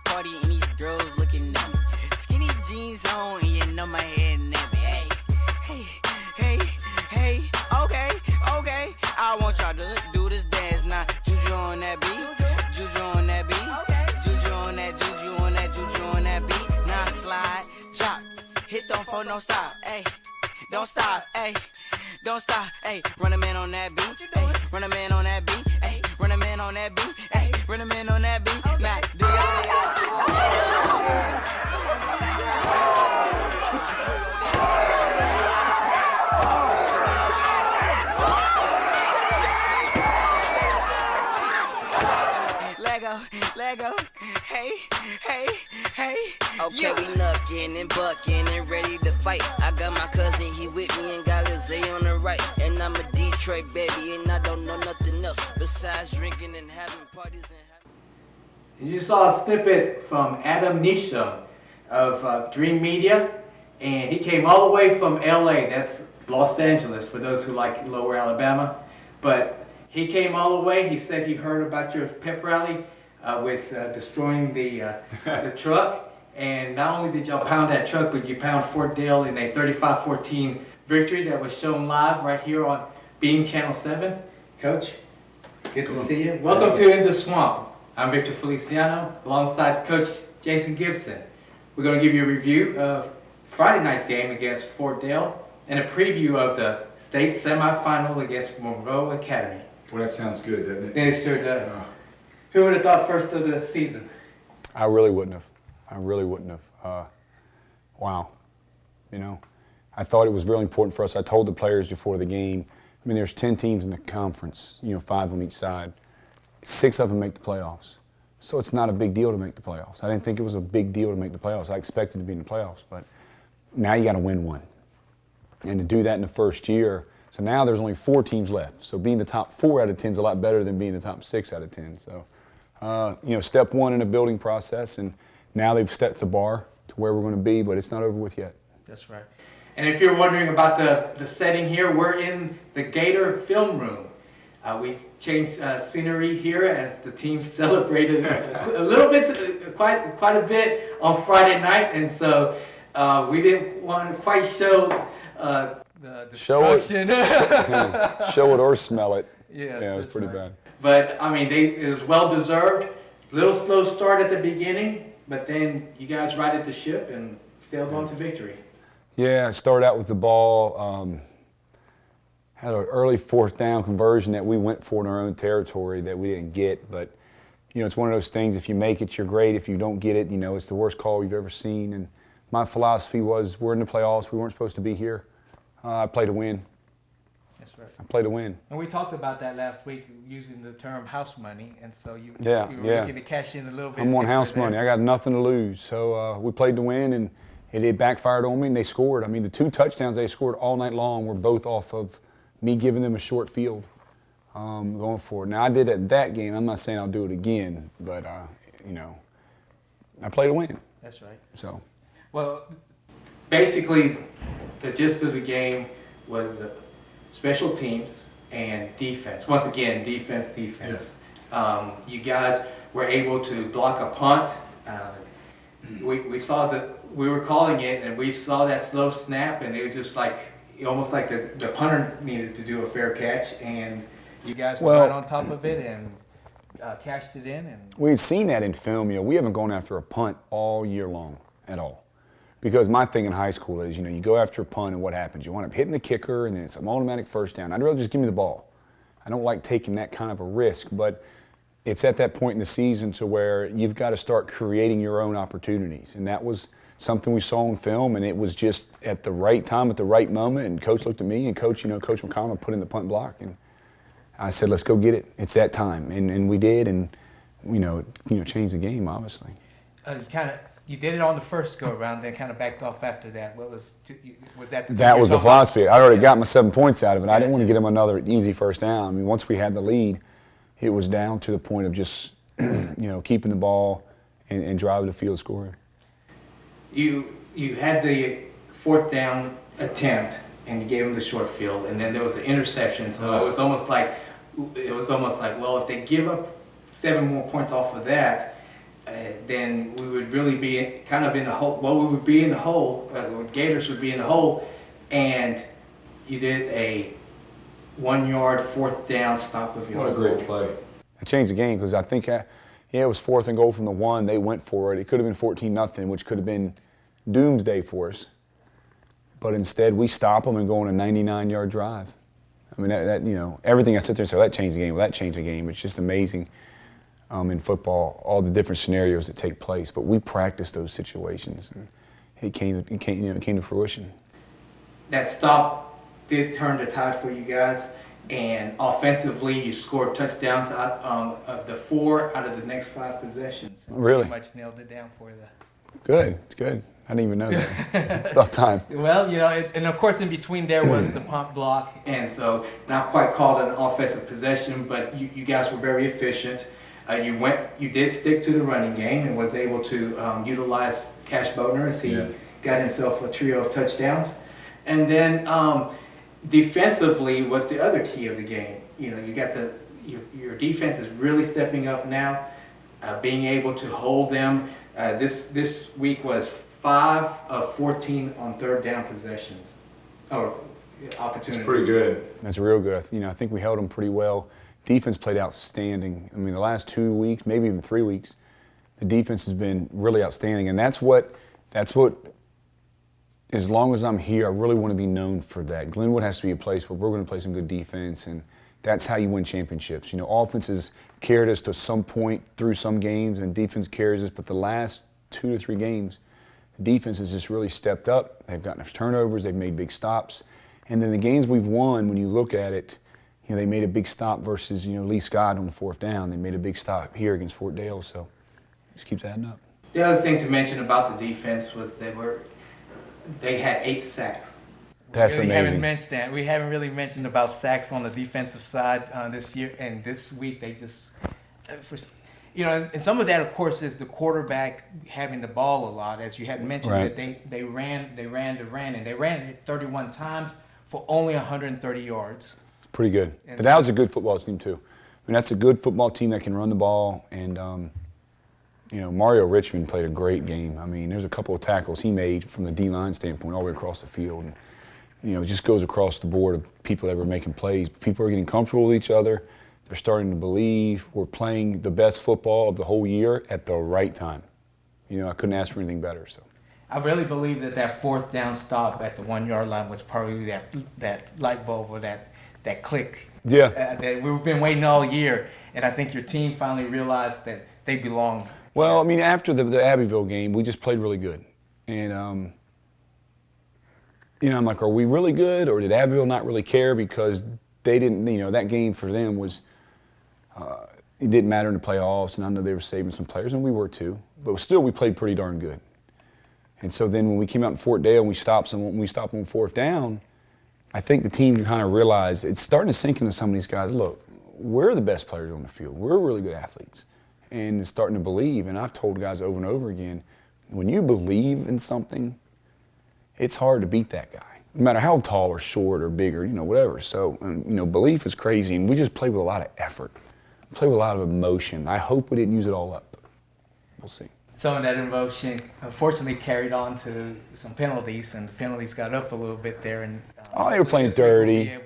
party and these girls looking at me. Skinny jeans on and you know my head nappy. Hey, okay. I want y'all to do this dance now. Juju on that beat, juju on that beat, juju on that, juju on that, juju on that beat. Now slide, drop, hit don't fall, don't stop, ayy. Don't stop, ayy. Don't stop, ayy. Run a man on that beat, ayy. Run a man on that beat, ayy. Run a man on that beat, ayy. Run a man on that beat. Now, do Lego, hey. Okay, we knuckin' and buckin' and ready to fight. I got my cousin, he with me and got Lizzie on the right. And I'm a Detroit baby and I don't know nothing else besides drinking and having parties and You saw a snippet from Adam Nesheim of Dream Media, and he came all the way from LA, that's Los Angeles for those who like Lower Alabama. But he came all the way. He said he heard about your pep rally with destroying the truck. And not only did y'all pound that truck, but you pound Fort Dale in a 35-14 victory that was shown live right here on Beam Channel 7. Coach, good to see you. Welcome to In the Swamp. I'm Victor Feliciano alongside Coach Jason Gibson. We're going to give you a review of Friday night's game against Fort Dale and a preview of the state semifinal against Monroe Academy. Well, that sounds good, doesn't it? It sure does. Who would have thought first of the season? I really wouldn't have. Wow. You know, I thought it was really important for us. I told the players before the game, I mean, there's 10 teams in the conference, 5 on each side. 6 of them make the playoffs. So it's not a big deal to make the playoffs. I didn't think it was a big deal to make the playoffs. I expected to be in the playoffs, but now you got to win one. And to do that in the first year, so now there's only 4 teams left. So being the top 4 out of 10 is a lot better than being the top 6 out of 10. So, step 1 in a building process, and now they've set the bar to where we're going to be, but it's not over with yet. That's right. And if you're wondering about the setting here, we're in the Gator film room. We changed scenery here as the team celebrated a little bit, quite a bit on Friday night, and so we didn't want to quite show the destruction. Show it or smell it. Yes, yeah, it was pretty bad. But I mean, it was well deserved. Little slow start at the beginning, but then you guys righted the ship and sailed on to victory. Yeah, I started out with the ball. Had an early 4th down conversion that we went for in our own territory that we didn't get. But, it's one of those things, if you make it, you're great. If you don't get it, it's the worst call you've ever seen. And my philosophy was, we're in the playoffs. We weren't supposed to be here. I play to win. That's right. I play to win. And we talked about that last week using the term house money. And so you were looking to cash in a little bit. I'm on house money. I got nothing to lose. So we played to win, and it backfired on me, and they scored. I mean, the 2 touchdowns they scored all night long were both off of me giving them a short field going for it. Now, I did it at that game. I'm not saying I'll do it again, but, I play to win. That's right. So, well, basically, the gist of the game was special teams and defense. Once again, defense. Yes. You guys were able to block a punt. We saw we were calling it, and we saw that slow snap, and it was just like, almost like the punter needed to do a fair catch, and you guys were right on top of it and cashed it in. And we've seen that in film. We haven't gone after a punt all year long at all. Because my thing in high school is, you go after a punt and what happens? You wind up hitting the kicker and then it's an automatic first down. I'd rather just give me the ball. I don't like taking that kind of a risk, but it's at that point in the season to where you've got to start creating your own opportunities. And that was something we saw on film, and it was just at the right time, at the right moment, and Coach looked at me, and Coach McConnell put in the punt block, and I said, let's go get it. It's that time. And we did, and, changed the game, obviously. You did it on the first go-around, then kind of backed off after that. Was that the That was the philosophy. I already got my 7 points out of it. I didn't want to get them another easy first down. I mean, once we had the lead, it was down to the point of just, keeping the ball and driving the field scoring. You had the 4th down attempt, and you gave them the short field, and then there was an interception. So it was almost like, well, if they give up 7 more points off of that, then we would really be kind of in the hole. Well, we would be in the hole. Gators would be in the hole, and you did a 1-yard 4th down stop of yours. What a great play. It changed the game because I think, it was 4th and goal from the 1. They went for it. It could have been 14-0, which could have been doomsday for us. But instead, we stop them and go on a 99-yard drive. I mean, everything I sit there and say, that changed the game. Well, that changed the game. It's just amazing in football, all the different scenarios that take place. But we practiced those situations, and it came to fruition. That stop did turn the tide for you guys, and offensively, you scored touchdowns out of the 4 out of the next 5 possessions. Really? Pretty much nailed it down for you. Good. It's good. I didn't even know that. It's about time. Well, and of course in between there was the pump block. And so, not quite called an offensive possession, but you guys were very efficient. You did stick to the running game and was able to utilize Cash Boatner as he got himself a trio of touchdowns. And then defensively was the other key of the game. You got your defense is really stepping up now, being able to hold them. This week was 5 of 14 on 3rd down possessions, or opportunities. That's pretty good. That's real good. I think we held them pretty well. Defense played outstanding. I mean, the last 2 weeks, maybe even 3 weeks, the defense has been really outstanding, and that's what. As long as I'm here, I really want to be known for that. Glenwood has to be a place where we're going to play some good defense, and that's how you win championships. Offenses carried us to some point through some games, and defense carries us, but the last 2 to 3 games, the defense has just really stepped up. They've gotten us turnovers, they've made big stops, and then the games we've won, when you look at it, they made a big stop versus, Lee Scott on the 4th down. They made a big stop here against Fort Dale, so it just keeps adding up. The other thing to mention about the defense was they had 8 sacks. That's amazing. amazing. We haven't really mentioned about sacks on the defensive side this year, and this week they just, and some of that, of course, is the quarterback having the ball a lot, as you had mentioned. Right. That they ran, and they ran it 31 times for only 130 yards. It's pretty good. But that was a good football team too. I mean, that's a good football team that can run the ball, and Mario Richmond played a great game. I mean, there's a couple of tackles he made from the D-line standpoint all the way across the field. And, it just goes across the board of people that were making plays. People are getting comfortable with each other. They're starting to believe we're playing the best football of the whole year at the right time. I couldn't ask for anything better. So, I really believe that 4th down stop at the 1-yard line was probably that light bulb or that click. Yeah. That we've been waiting all year, and I think your team finally realized that they belonged. Well, I mean, after the Abbeville game, we just played really good. And, I'm like, are we really good, or did Abbeville not really care because they didn't, that game for them was, it didn't matter in the playoffs, and I know they were saving some players, and we were too. But still, we played pretty darn good. And so then when we came out in Fort Dale and we stopped on 4th down, I think the team kind of realized, it's starting to sink into some of these guys, look, we're the best players on the field. We're really good athletes. And it's starting to believe, and I've told guys over and over again, when you believe in something, it's hard to beat that guy, no matter how tall or short or big or, whatever. So, belief is crazy, and we just play with a lot of effort, play with a lot of emotion. I hope we didn't use it all up. We'll see. Some of that emotion, unfortunately, carried on to some penalties, and the penalties got up a little bit there. And they were playing dirty.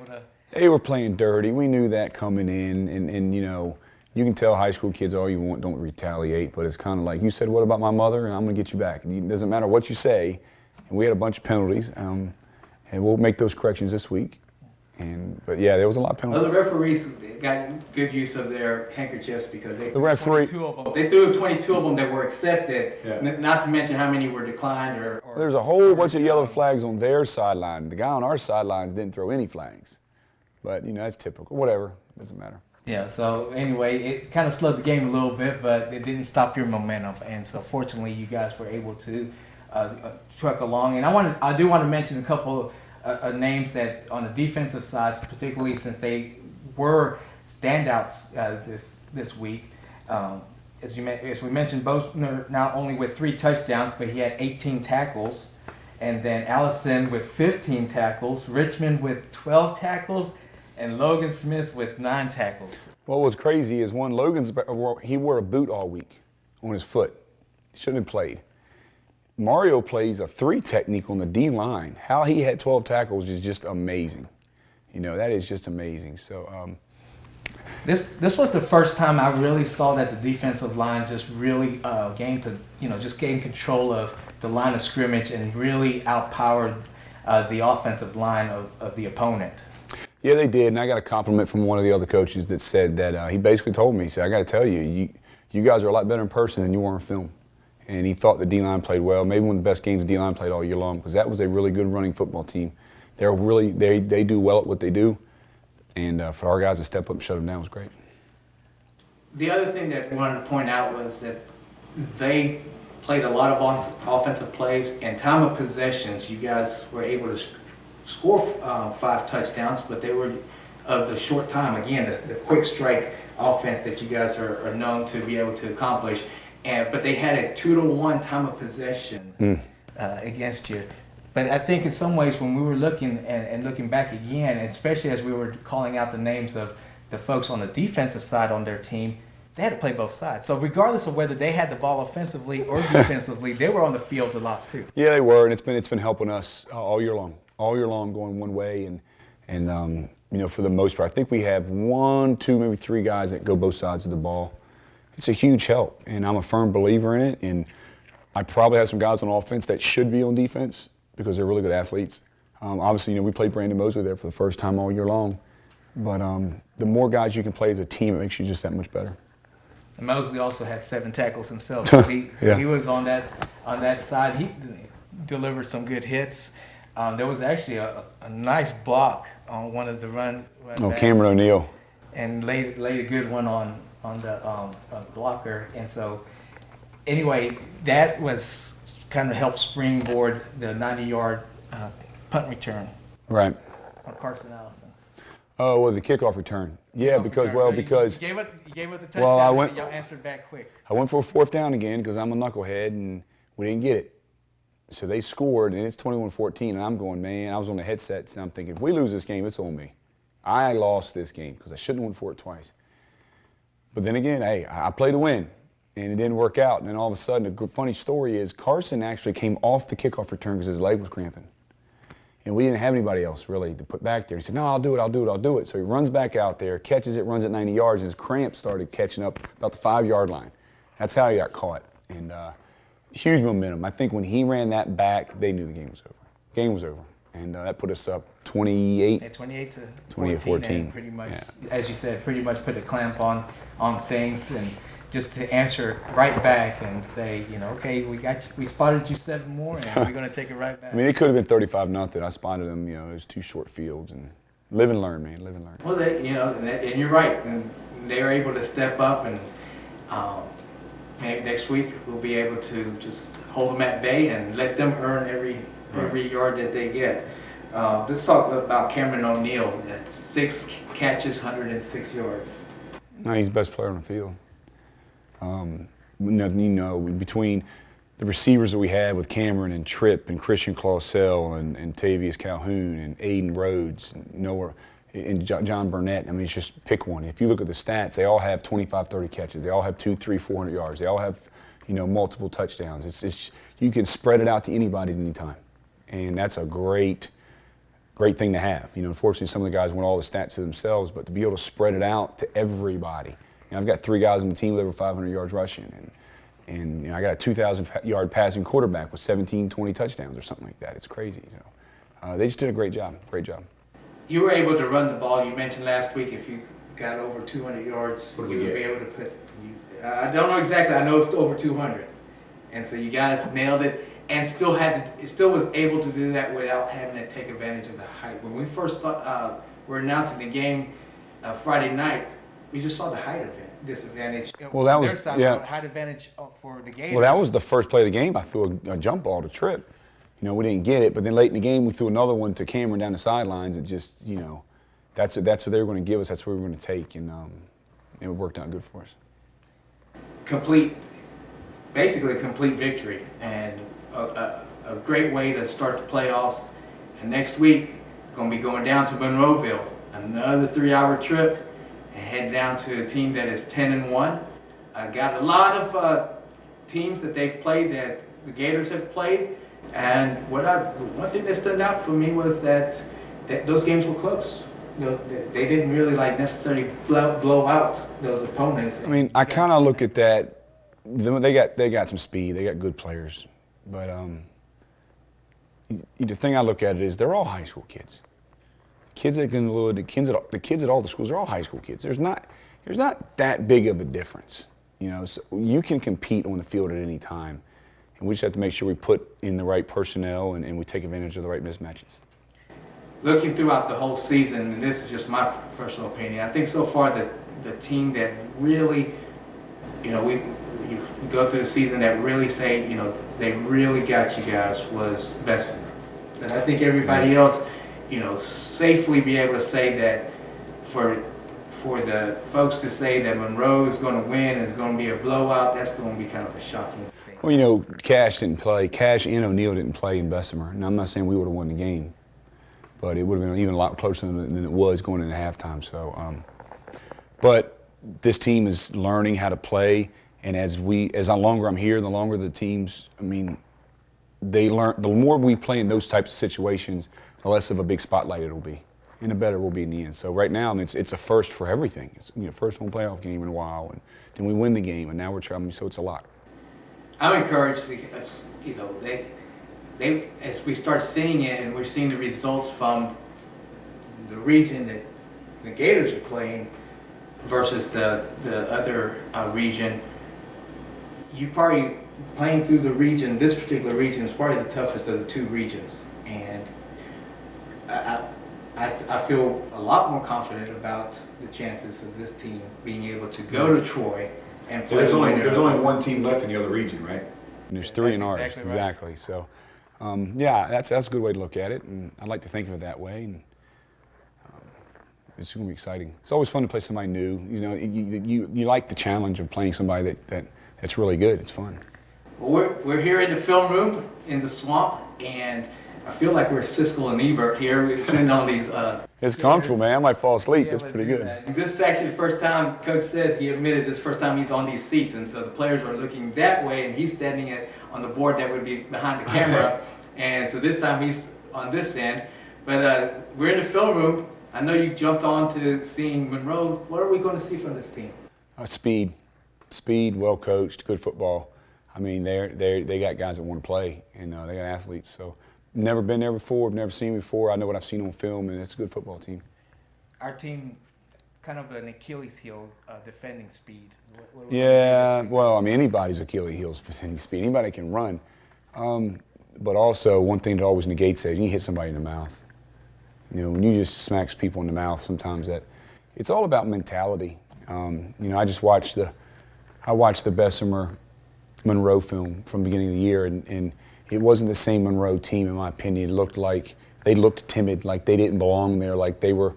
They were playing dirty. We knew that coming in, and you can tell high school kids all you want, don't retaliate, but it's kind of like, you said, what about my mother? And I'm going to get you back. It doesn't matter what you say. And we had a bunch of penalties, and we'll make those corrections this week. But yeah, there was a lot of penalties. Well, the referees got good use of their handkerchiefs because they threw 22 of them. They threw 22 of them that were accepted, Yeah. not to mention how many were declined or There's a whole bunch of yellow flags on their sideline. The guy on our sidelines didn't throw any flags. But, that's typical. Whatever. Doesn't matter. Yeah, so anyway, it kind of slowed the game a little bit, but it didn't stop your momentum. And so fortunately, you guys were able to truck along. And I do want to mention a couple of names that on the defensive side, particularly since they were standouts this week. As we mentioned, both not only with 3 touchdowns, but he had 18 tackles. And then Allison with 15 tackles, Richmond with 12 tackles, and Logan Smith with 9 tackles. Well, what's crazy is he wore a boot all week on his foot. Shouldn't have played. Mario plays a 3 technique on the D line. How he had 12 tackles is just amazing. You know, that is just amazing. So this was the first time I really saw that the defensive line just really gained control of the line of scrimmage and really outpowered the offensive line of the opponent. Yeah, they did, and I got a compliment from one of the other coaches that said that he basically told me, he said, I got to tell you, you guys are a lot better in person than you are in film. And he thought the D-line played well, maybe one of the best games the D-line played all year long, because that was a really good running football team. They do well at what they do, and for our guys to step up and shut them down was great. The other thing that we wanted to point out was that they played a lot of offensive plays, and time of possessions, you guys were able to score 5 touchdowns, but they were of the short time. Again, the quick strike offense that you guys are known to be able to accomplish. But they had a 2-to-1 time of possession against you. But I think in some ways when we were looking and looking back again, especially as we were calling out the names of the folks on the defensive side on their team, they had to play both sides. So regardless of whether they had the ball offensively or defensively, they were on the field a lot too. Yeah, they were, and it's been helping us all year long, going one way, and you know, for the most part, I think we have 1, 2, maybe 3 guys that go both sides of the ball. It's a huge help, and I'm a firm believer in it. And I probably have some guys on offense that should be on defense because they're really good athletes. Obviously, you know, we played Brandon Mosley there for the first time all year long. But the more guys you can play as a team, it makes you just that much better. And Mosley also had 7 tackles himself. So he was on that side. He delivered some good hits. There was actually a nice block on one of the run backs. Cameron O'Neal. And laid a good one on the blocker. And so anyway, that was kind of helped springboard the 90-yard punt return. Right. On Carson Allison. Oh, well, the kickoff return. Yeah, because you gave up the touchdown and y'all answered back quick. I went for a 4th down again because I'm a knucklehead and we didn't get it. So they scored and it's 21-14 and I'm going, man, I was on the headsets and I'm thinking, if we lose this game, it's on me. I lost this game because I shouldn't have went for it twice. But then again, hey, I played to win, and it didn't work out. And then all of a sudden, a funny story is Carson actually came off the kickoff return because his leg was cramping. And we didn't have anybody else really to put back there. He said, no, I'll do it. So he runs back out there, catches it, runs at 90 yards, and his cramp started catching up about the 5-yard line. That's how he got caught. And huge momentum. I think when he ran that back, they knew the game was over. Game was over. And that put us up 28. Yeah, 28 to 14. And pretty much, as you said, pretty much put a clamp on things, and just to answer right back and say, you know, okay, we spotted you 7 more, and we're going to take it right back. I mean, it could have been 35-0. I spotted them. You know, it was 2 short fields, and live and learn, man. Live and learn. Well, and you're right. And they were able to step up, and maybe next week we'll be able to just hold them at bay and let them earn every yard that they get. Let's talk about Cameron O'Neal. 6 catches, 106 yards. No, he's the best player on the field. You know, between the receivers that we had with Cameron and Tripp and Christian Clausell and Tavius Calhoun and Aiden Rhodes and Noah and John Burnett, I mean, it's just pick one. If you look at the stats, they all have 25, 30 catches. They all have 200, 300, 400 yards. They all have, you know, multiple touchdowns. It's you can spread it out to anybody at any time. And that's a great thing to have. You know, unfortunately, some of the guys want all the stats to themselves, but to be able to spread it out to everybody. You know, I've got 3 guys on the team with over 500 yards rushing, and you know, I got a 2,000-yard passing quarterback with 17, 20 touchdowns or something like that. It's crazy. So they just did a great job. Great job. You were able to run the ball. You mentioned last week if you got over 200 yards, you would be able to put. I don't know exactly. I know it's over 200, and so you guys nailed it. And still was able to do that without having to take advantage of the height. When we first were announcing the game Friday night, we just saw the height disadvantage. Well, that was height advantage for the Gators. Well, that was the first play of the game. I threw a jump ball to Tripp. You know, we didn't get it, but then late in the game, we threw another one to Cameron down the sidelines. It just, you know, that's what they were going to give us. That's what we were going to take, and it worked out good for us. Basically a complete victory, and a great way to start the playoffs. And next week, we're going to be going down to Monroeville, another 3-hour trip, and head down to a team that is 10-1. I got a lot of teams that they've played, that the Gators have played, and one thing that stood out for me was that those games were close. You know, they didn't really necessarily blow out those opponents. I mean, I kind of look at that. They got some speed. They got good players, but the thing I look at it is they're all high school kids. The kids at Glenwood, the kids at all the schools, they're all high school kids. There's not that big of a difference. You know, so you can compete on the field at any time, and we just have to make sure we put in the right personnel and we take advantage of the right mismatches. Looking throughout the whole season, and this is just my personal opinion, I think so far the team that really, you know, we go through the season that really say, you know, they really got you guys was Bessemer. And I think everybody else, you know, safely be able to say that for the folks to say that Monroe is going to win and it's going to be a blowout, that's going to be kind of a shocking thing. Well, you know, Cash didn't play. Cash and O'Neal didn't play in Bessemer. And I'm not saying we would have won the game, but it would have been even a lot closer than it was going into halftime. So, but this team is learning how to play, and as the longer I'm here, the longer the teams, I mean, they learn. The more we play in those types of situations, the less of a big spotlight it'll be, and the better we'll be in the end. So right now, I mean, it's a first for everything. It's, you know, first home playoff game in a while, and then we win the game, and now we're traveling. So it's a lot. I'm encouraged because, you know, they as we start seeing it and we're seeing the results from the region that the Gators are playing versus the other region, you probably playing through the region. This particular region is probably the toughest of the two regions, and I feel a lot more confident about the chances of this team being able to go to Troy and play. There's only one team left in the other region, right? And there's three in ours. Exactly right. So, yeah, that's a good way to look at it, and I like to think of it that way. And it's going to be exciting. It's always fun to play somebody new. You know, you like the challenge of playing somebody that's really good. It's fun. Well, we're here in the film room in the swamp, and I feel like we're Siskel and Ebert here. We're sitting on these. It's comfortable, man. I might fall asleep. It's pretty good. This is actually the first time, Coach said, he admitted this first time he's on these seats, and so the players are looking that way, and he's standing on the board that would be behind the camera, and so this time he's on this end. But we're in the film room. I know you jumped on to seeing Monroe. What are we going to see from this team? Speed, well coached, good football. I mean, they got guys that want to play, and they got athletes. So, never been there before. I've never seen before. I know what I've seen on film, and it's a good football team. Our team, kind of an Achilles heel, defending speed. Yeah, well, I mean, anybody's Achilles heel is defending speed. Anybody can run. But also, one thing that always negates that is you hit somebody in the mouth. You know, when you just smacks people in the mouth, sometimes it's all about mentality. You know, I watched the Bessemer Monroe film from the beginning of the year, and it wasn't the same Monroe team, in my opinion. It looked like they looked timid, like they didn't belong there, like they were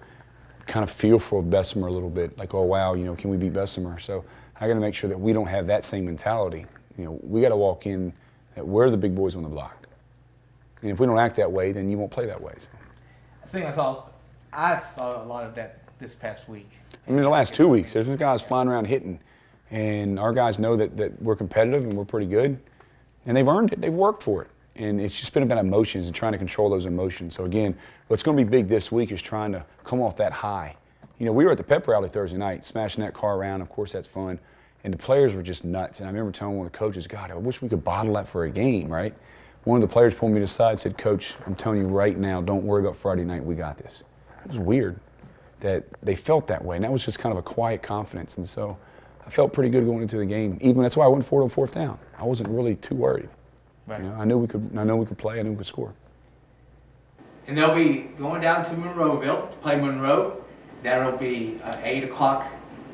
kind of fearful of Bessemer a little bit, like, oh wow, you know, can we beat Bessemer? So I got to make sure that we don't have that same mentality. You know, we got to walk in that we're the big boys on the block, and if we don't act that way, then you won't play that way. So. I think I saw a lot of that this past week. I mean, the last 2 weeks, there's been guys flying around hitting, and our guys know that we're competitive and we're pretty good, and they've earned it. They've worked for it, and it's just been about emotions and trying to control those emotions. So again, what's going to be big this week is trying to come off that high. You know, we were at the pep rally Thursday night, smashing that car around. Of course, that's fun, and the players were just nuts. And I remember telling one of the coaches, God, I wish we could bottle that for a game, right? One of the players pulled me to the side and said, Coach, I'm telling you right now, don't worry about Friday night. We got this. It was weird that they felt that way, and that was just kind of a quiet confidence. And so I felt pretty good going into the game. Even that's why I went for it on fourth down. I wasn't really too worried. Right. You know, I knew we could play. I knew we could score. And they'll be going down to Monroeville to play Monroe. That'll be 8 o'clock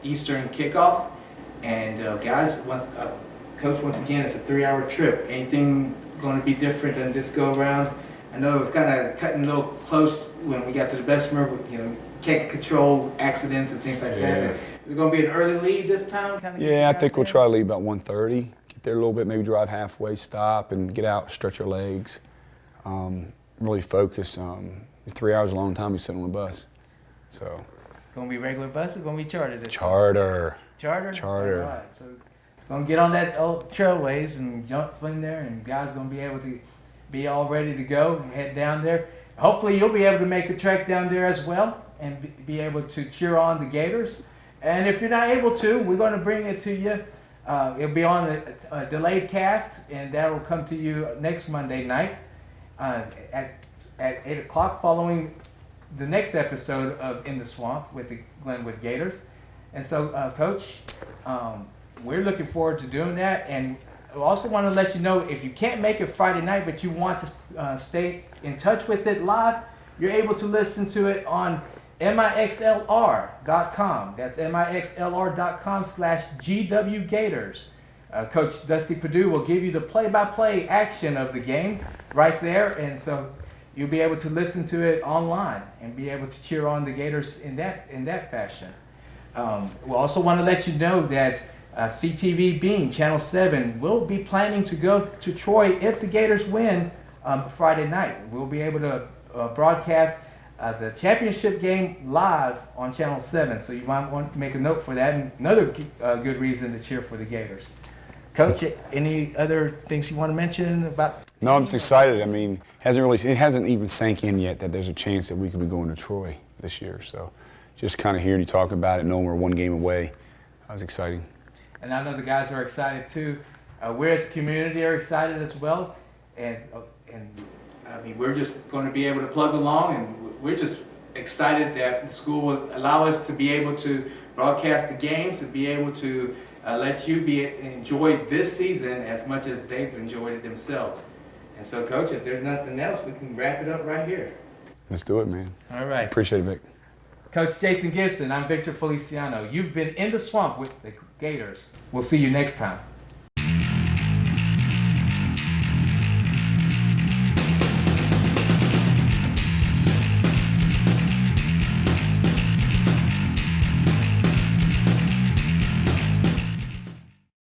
Eastern kickoff. And guys, Coach, once again, it's a 3-hour trip. Anything going to be different than this go around? I know it was kind of cutting a little close when we got to the Bessemer. You know, can't control accidents and things like that. Is it going to be an early leave this time? Yeah, I think we'll try to leave about 1:30. Get there a little bit, maybe drive halfway, stop, and get out, stretch our legs. Really focus. 3 hours is a long time you sit on the bus. So. Going to be regular bus or going to be chartered? Charter. Charter? Charter. All right. So it's gonna get on that old trailways and jump in there, and guys gonna be able to be all ready to go and head down there. Hopefully you'll be able to make a trek down there as well and be able to cheer on the Gators. And if you're not able to, we're going to bring it to you. It'll be on a delayed cast, and that will come to you next Monday night at 8 o'clock following the next episode of In the Swamp with the Glenwood Gators. And so, Coach, we're looking forward to doing that. And I also want to let you know, if you can't make it Friday night, but you want to stay in touch with it live, you're able to listen to it on mixlr.com. That's mixlr.com/GW Gators. Coach Dusty Perdue will give you the play-by-play action of the game right there, and so you'll be able to listen to it online and be able to cheer on the Gators in that fashion. We also want to let you know that CTV Beam Channel 7 will be planning to go to Troy if the Gators win Friday night. We'll be able to broadcast the championship game live on Channel 7, so you might want to make a note for that. And another good reason to cheer for the Gators. Coach, any other things you want to mention about? No, I'm just excited. I mean, it hasn't even sank in yet that there's a chance that we could be going to Troy this year. So just kind of hearing you talk about it, knowing we're one game away, that was exciting. And I know the guys are excited too. We as a community are excited as well. And I mean, we're just going to be able to plug along, and we're just excited that the school will allow us to be able to broadcast the games and be able to let you enjoy this season as much as they've enjoyed it themselves. And so, Coach, if there's nothing else, we can wrap it up right here. Let's do it, man. All right. Appreciate it, Vic. Coach Jason Gibson, I'm Victor Feliciano. You've been In the Swamp with the Gators. We'll see you next time.